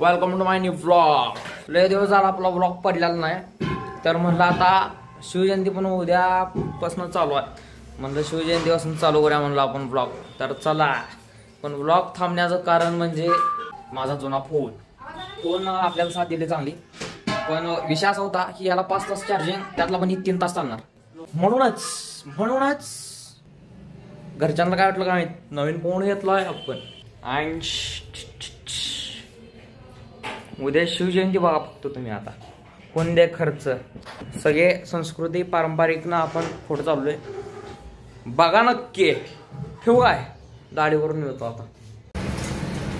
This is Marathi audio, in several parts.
Welcome to my new vlog. लय दिवस झाला आपला व्लॉग पडलेला नाही, तर म्हणलं आता शिवजयंती पण उद्यापासून चालू आहे. म्हणलं शिवजयंतीपासून चालू करूया म्हणलं आपण व्लॉग. तर चला, पण व्लॉग थांबण्याचं कारण म्हणजे माझा जुना फोन आपल्याला साथ दिली चांगली, पण विषय असा होता की याला 5 तास चार्जिंग, त्यातला पण 3 तास चालणार. म्हणूनच घरच्यांना काय वाटलं काय नवीन फोन घेतलाय आपण. आणि उद्या शिवजयंती बघा फक्त तुम्ही. आता कोण दे खर्च, सगळे संस्कृती पारंपरिक ना आपण फोटो चाललोय बघा नक्की. ठेवू काय दाढीवरून मिळतो आता.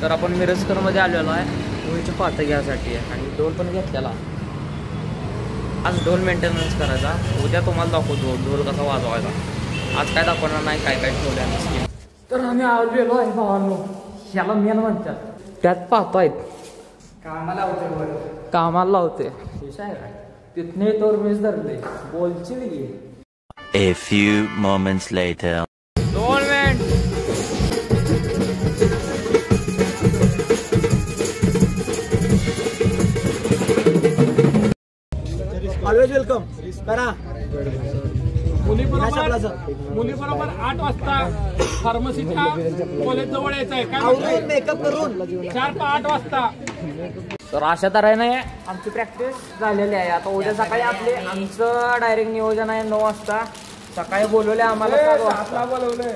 तर आपण मिरजकर मध्ये आलेलो आहे होळीची पात घ्यायसाठी, आणि ढोल पण घेतलेला. आज ढोल मेंटेनन्स करायचा, उद्या तुम्हाला दाखवतो ढोल कसा वाजवायचा. आज काय दाखवणार नाही, काय काय ठेवल्या. तर आम्ही आलेलो आहे भावांनो, ह्याला मेन म्हणतात. त्यात पाहतायत कामाला लावते तिथने तोर मीच धरले बोलची. A few moments later. 2 minute. Always welcome करा. मुलीबरोबर 8 वाजता फार्मसीच्या कॉलेज जवळ यायचं आहे. काय मेकअप करून 4-8 वाजता. तर अशा तऱ्हेने आमची प्रॅक्टिस झालेली आहे. आता उद्या सकाळी आपले आमचं डायरेक्ट नियोजन आहे 9 वाजता. सकाळी बोलवले आम्हाला 7ला बोलवले.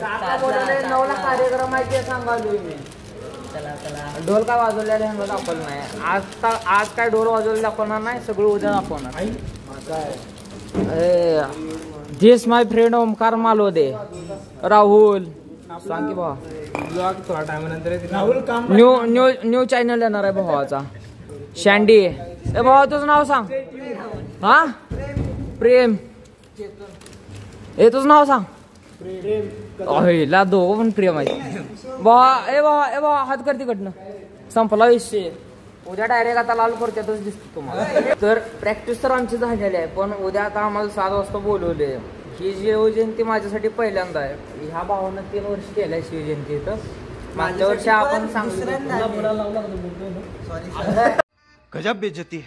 9ला कार्यक्रम आहे ते सांगालोय मी. ढोल काय वाजवलेले हे दाखवलं नाही. आज काय ढोल वाजवले दाखवणार नाही, सगळं उद्या दाखवणार. दिस माय फ्रेंड ओमकार मालोदे. राहुल सांग की भावा, थोडा टाइमनंतर राहुल काम न्यू चॅनल येणार आहे भावाचा. शँडी ए भावा तुझं नाव सांग. हा प्रेम, ए तुझं नाव सांग. दोघं पण प्रेम आहे भावा. ए भावा हात कर तिकडनं. संपला विषय. उद्या डायरेक्ट आता लाल खोरक्यातच दिसतो तुम्हाला. तर प्रॅक्टिस तर आमची झालेली आहे, पण उद्या आता आम्हाला 7 वाजता बोलवले. ही शिवजयंती माझ्यासाठी पहिल्यांदा आहे. ह्या भावानं 3 वर्ष केलंय शिवजयंती इथं. मागच्या वर्षी आपण सांगितलं गजब बेइज्जती है.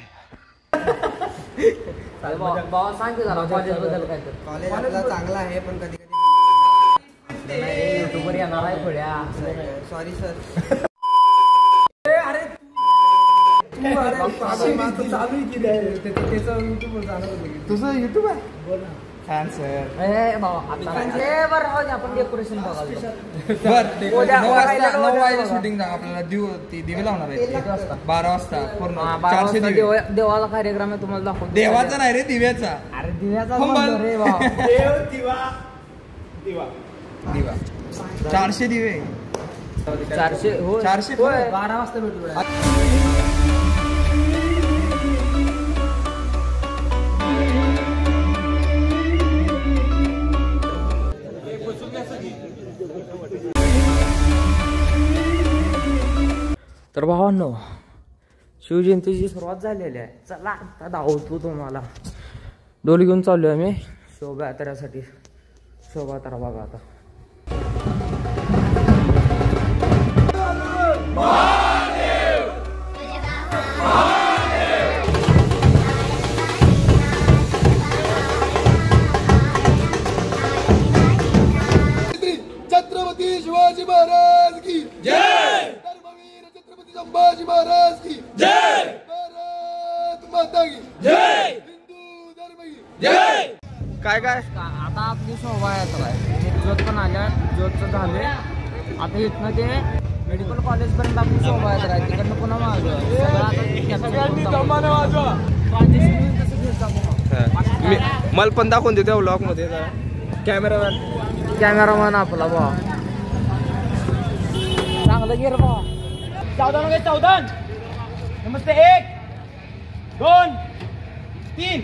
भावा सांग की जरा कॉलेज बद्दल काय. तर कॉलेज आपला चांगला आहे, पण कधी युट्यूबवर येणार आहे थोड्या. Sorry sir. तुझं युट्यूब आहे फॅन सर. आपण डेकोरेशन बघायला 9 वाजता शूटिंग आपल्याला दिवे लावणार आहे. 12 वाजता पूर्ण 400 दिवे. देवाचा कार्यक्रम आहे, तुम्हाला दाखवतो. देवाचा नाही रे, दिव्याचा. अरे दिव्याचा रे दिवा 400 दिवे. 400 हो 400 12 वाजता भेटू. तर भावांनो, शिवजयंतीची सुरुवात झालेली आहे. चला आता धावतो तुम्हाला. डोली घेऊन चाललोय आम्ही शोभायात्रेसाठी. शोभायात्रा बघा आता. छत्रपती शिवाजी महाराज की जय. धर्मवीर छत्रपती संभाजी महाराज की जय. भारत माता की जय. हिंदू धर्म की जय. काय आता आपली शोभायात्रा आहे. ज्योत पण आल्या, ज्योतचं झाले. आता इथनं ते मेडिकल कॉलेज पर्यंत आपली शोभायात्रा आहे. तिकडनं पुन्हा मागं मला पण दाखवून देतो ब्लॉग मध्ये. कॅमेरामॅन आपला भावा चांगलं गिर भावा. 14 नमस्ते. 1 2 3.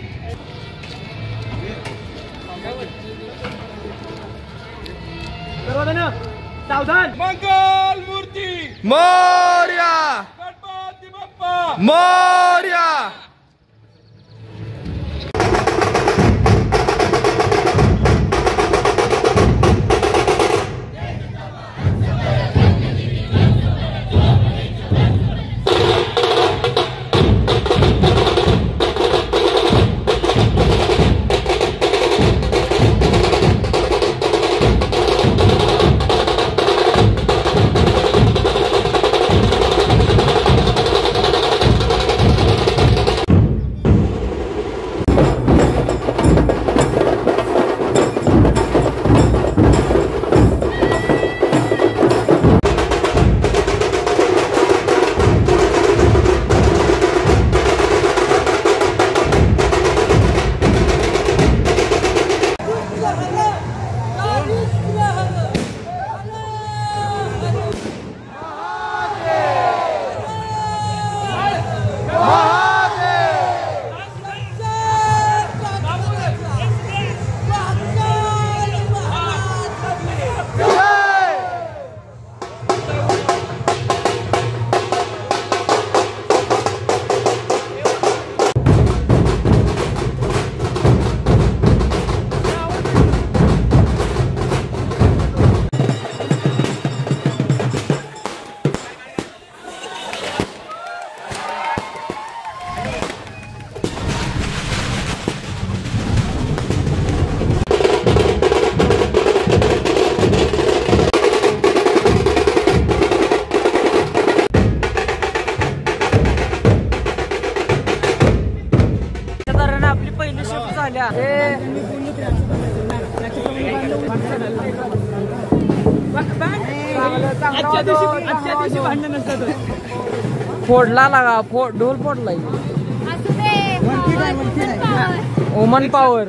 सर्वजण सावधान. मंगल मूर्ती मोरया. गणपती बाप्पा मोरया. फोडला लागा ढोल फोडला ओमन पॉवर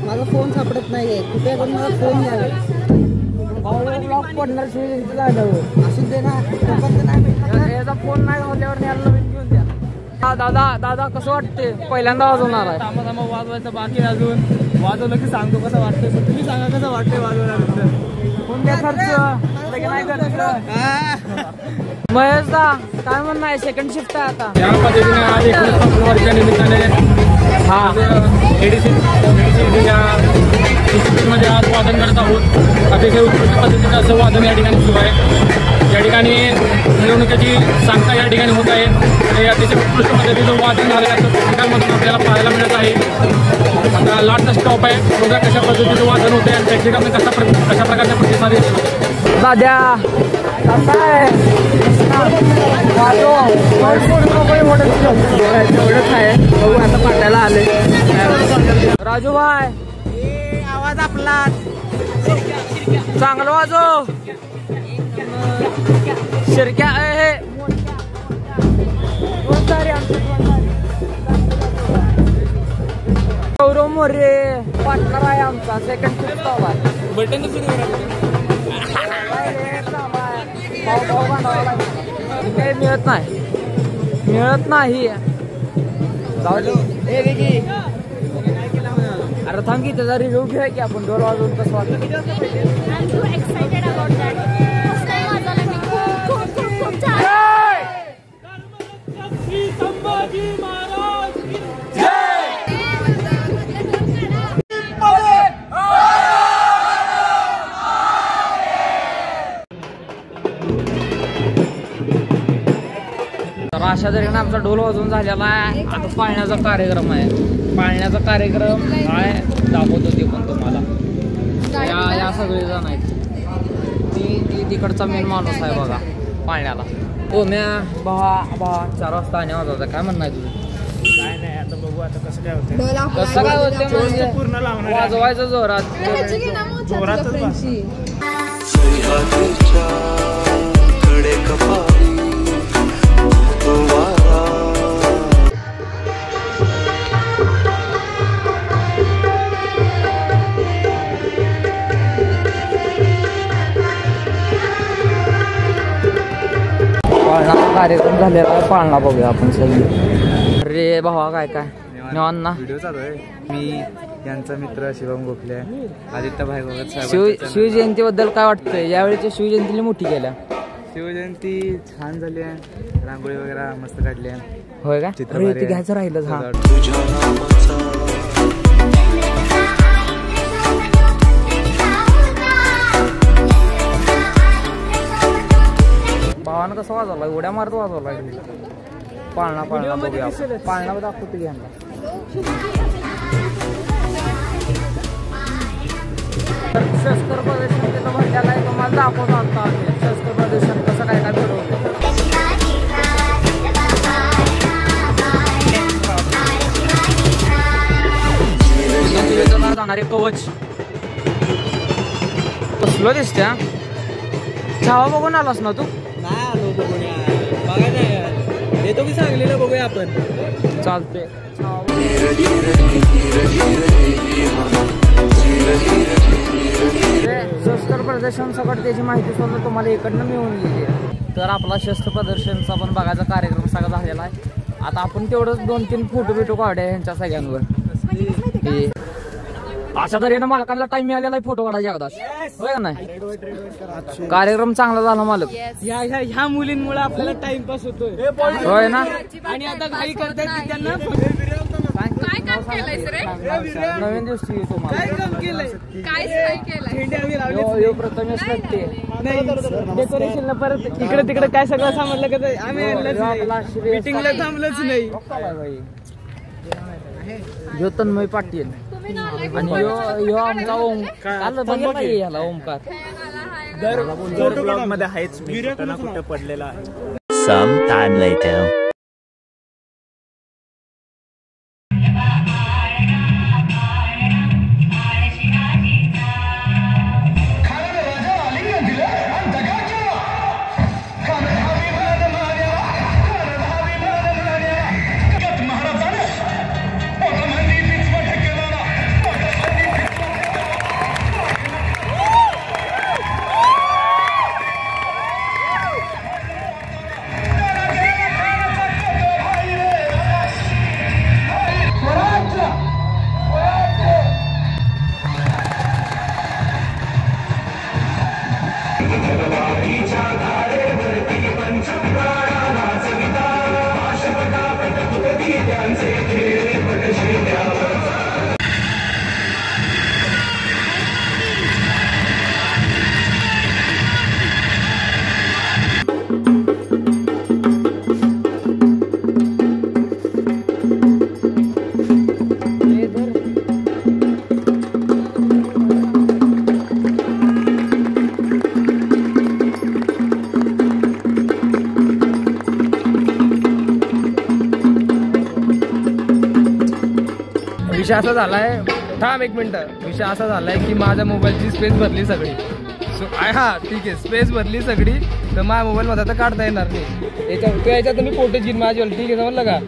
माझा फोन सापडत नाहीये कुठे पण मला फोन द्यावे पडणार असू दे ना याचा फोन नाही होल्यावर घेऊन द्या. दादा कसं वाटते पहिल्यांदा वाजवणार आहे वाजवायचं बाकी अजून वाजवलं की सांगतो कसं वाटतंय. तुम्ही सांगा कसं वाटतंय वाजवल्यानंतर. कोणत्या खर्च महेश दा काय म्हणणं आहे सेकंड शिफ्ट आहे आता या पद्धतीने आज 19 फेब्रुवारीच्या निमित्ताने एडीसी मध्ये आज वादन करत आहोत. अतिशय उत्कृष्ट पद्धतीचं असं वादन या ठिकाणी सुरू आहे. या ठिकाणी मिरवणुकीची सांगता या ठिकाणी होत आहे. हे अतिशय उत्कृष्ट पद्धतीचं वादन झालं असं ठिकाणमधून आपल्याला पाहायला मिळत आहे. आता लाटचा स्टॉप आहे. बघा कशा पद्धतीचं वादन होते आणि प्रेक्षकांना कशा प्रकारच्या प्रतिसाद येतो. दाद्या कसं आहे एवढंच आहे बघू आता पाटायला आले. राजू भाई आवाज आपला चांगलं वाजव शिरक्या हे गौरव मोरे पार्टनर आहे आमचा सेकंड शिफ्ट आहे. बटन मिळत नाही अरे थांब की त्याचा रिव्ह्यू घेऊया की आपण ढोल वाजवून कसं वाटतं. संभाजी महाराज तर अशा तऱ्हेने आमचा ढोल वाजवून झालेला आहे. आता पाळण्याचा कार्यक्रम आहे. पाळण्याचा कार्यक्रम काय दाखवतो ते पण तुम्हाला. या सगळे जण आहेत. ती तिकडचा मेन माणूस आहे बघा पाळण्याला. हो म्या भावा 4 वाजता आणि वाजवता काय म्हणणं आहे तुझं. काय नाही आता बघू आता कसं काय होतं. कसं काय होते म्हणजे पूर्ण लावणार वाजवायचं जोरात पाळणा कार्यक्रम झालेला आहे. पाळणा बघूया आपण सगळी. अरे भावा काय निवांत ना. व्हिडिओ चालू आहे. मी यांचा मित्र शिवम गोखले आदित्य भाई भगत साहेब. शिवजयंतीबद्दल काय वाटतंय. यावेळीच्या शिवजयंतीला मोठी केल्या. शिवजयंती छान झाली आहे. रांगोळी वगैरे मस्त काढली आहे. होय का अरे ते घ्यायचं राहिलं. हा भावानं कसं वाजवला उड्या मारत वाजवला. पाळणा बघूया पाळणा दाखवतो घ्या. शस्त्र प्रदर्शन तिथं भरलेलं आहे. तुम्हाला दाखवतो आता शस्त्र प्रदर्शन कसं काय ठरवलं. जाणारे कवच कसलं दिसत्या. छावा बघून आलास ना तू. नाही आलो बघून बघायचं येतो की सांगलीला बघूया आपण. चालते शस्त्र प्रदर्शन सगळं त्याची माहिती सुद्धा तुम्हाला इकडनं मिळून गेली. तर आपला शस्त्र प्रदर्शनचा पण बघायचा कार्यक्रम सगळा झालेला आहे. आता आपण तेवढंच 2-3 फोटो बिटो काढूया ह्यांच्या सगळ्यांवर. अशा तऱ्हेनं मालकाला टाइम मिळालेला आहे फोटो काढायचा एकदाच. होय का नाही. कार्यक्रम चांगला झाला मालक. ह्या मुलींमुळे आपल्याला टाइमपास होतोय. होय ना. आणि आता घाई करतात की त्यांना नवीन दिवशी तुम्हाला प्रथमेश लागते डेकोरेशनला परत इकडे तिकडे काय सगळं सांगितलं का आम्ही मीटिंगला थांबलोच नाही. जो तन्मय पाटील आणि यो आमचा ओम काल बघितला याला ओमकार दर ब्लॉग मध्ये आहेच मी कुठं ना कुठं पडलेला आहे. Some time later. विषय असा झालाय, थांब एक मिनिट. विषय असा झालाय की माझ्या मोबाईलची स्पेस भरली सगळी. हा ठीक आहे, स्पेस भरली सगळी, तर माझ्या मोबाईल मध्ये आता काढता येणार नाही. याच्यात मी फोटो घेईन माझ्यावर, ठीक आहे समजलं का?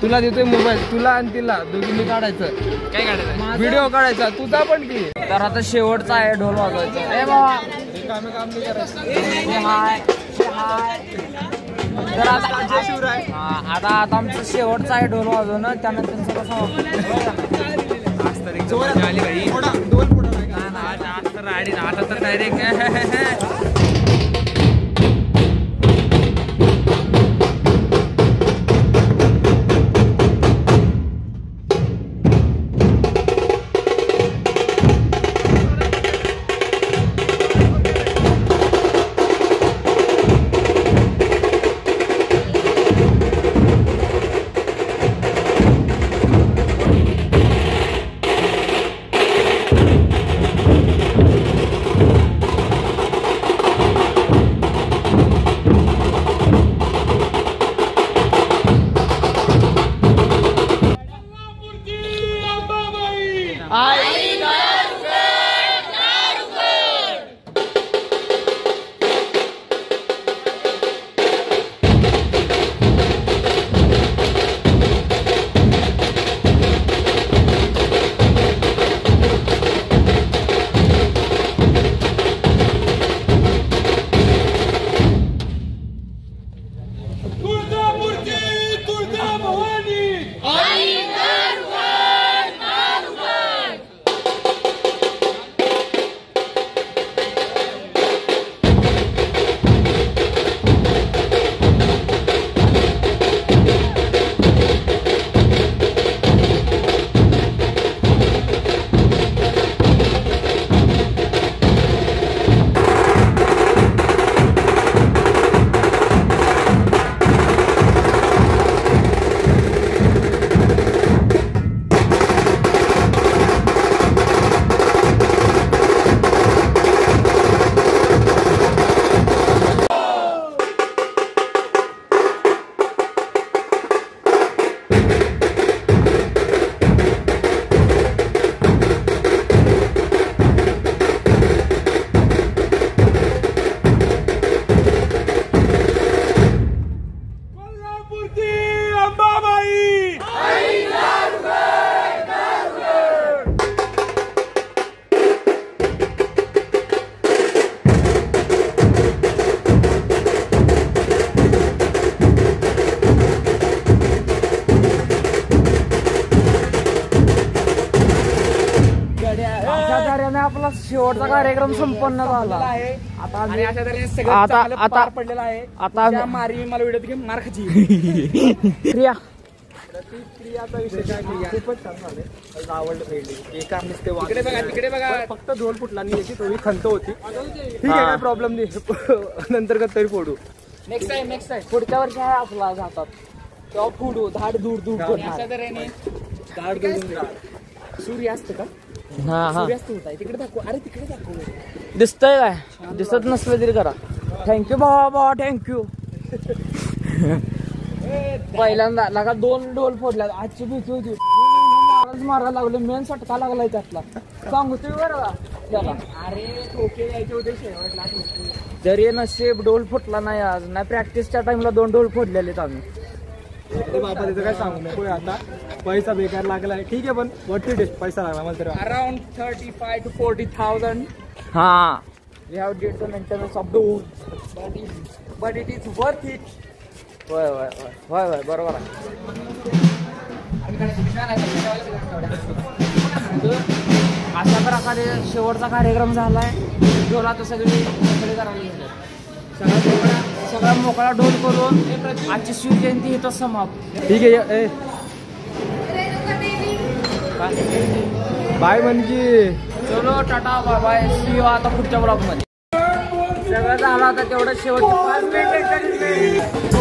तुला देतोय मोबाईल, तुला आणि तिला दोघींनी काढायचं. काय काढायचं? व्हिडिओ काढायचा, तुझा पण की. तर आता शेवटचा आहे ढोल वाजवायचा. ए बाबा काम नाही करायचं. तर आता आमचं शेवटचं आहे ढोल वाजवणं. त्यानंतर कसं आता तर डायरेक्ट आपला शेवटचा कार्यक्रम संपन्न झाला आहे. आता अशा तऱ्हेने सगळं पार पडलेला आहे. आता मारी मला व्हिडिओ घेऊन मार खाची क्रिया क्रियाचा विषय काय खूपच छान झाले. आवडलं एका तिकडे बघा फक्त ढोल फुटला नाही याची थोडी खंत होती. ठीक आहे काय प्रॉब्लेम नाही नंतर तरी फोडू. नेक्स्ट टाइम पुढच्या वर्षी आहे आपला जातात तेव्हा फोडू धाड दूर दूर धाड दूर सूर्य असतं का? हा हा सूर्यास्त होत आहे तिकडे दाखव. अरे तिकडे दाखव. दिसतंय काय? दिसत नसलं तरी करा. थँक्यू बाबा थँक्यू. पहिल्यांदा लगा 2 डोल फोडल्या. आजची भीती होती मारायला लागले. मेन सटका लागलाय त्यातला सांगतोय बरं का त्याला. अरे ठोके यायचे होते शेवटला. तरी नशीब डोल फुटला नाही आज. नाही प्रॅक्टिसच्या टाइमला 2 डोल फोडलेलेत आम्ही. अरे बाबा तिथं काय सांगू नको आता. पैसा बेकार लागलाय. ठीक आहे पण वरती पैसा लागला मला तर. Around 35 to 40,000. हा we have did the maintenance of dole but it is worth it. होय होय होय होय होय बरोबर आहे. अशा प्रकारे शेवटचा कार्यक्रम झालाय. डोल आता सगळा मोकळा डोल करून आजची शिवजयंती इथं समाप्त. ठीक आहे. बाय म्हणजे चलो tata bye bye. See you आता पुढच्या ब्लॉग मध्ये. सगळं झालं आता तेवढं शेवटचं 5 मिनिट.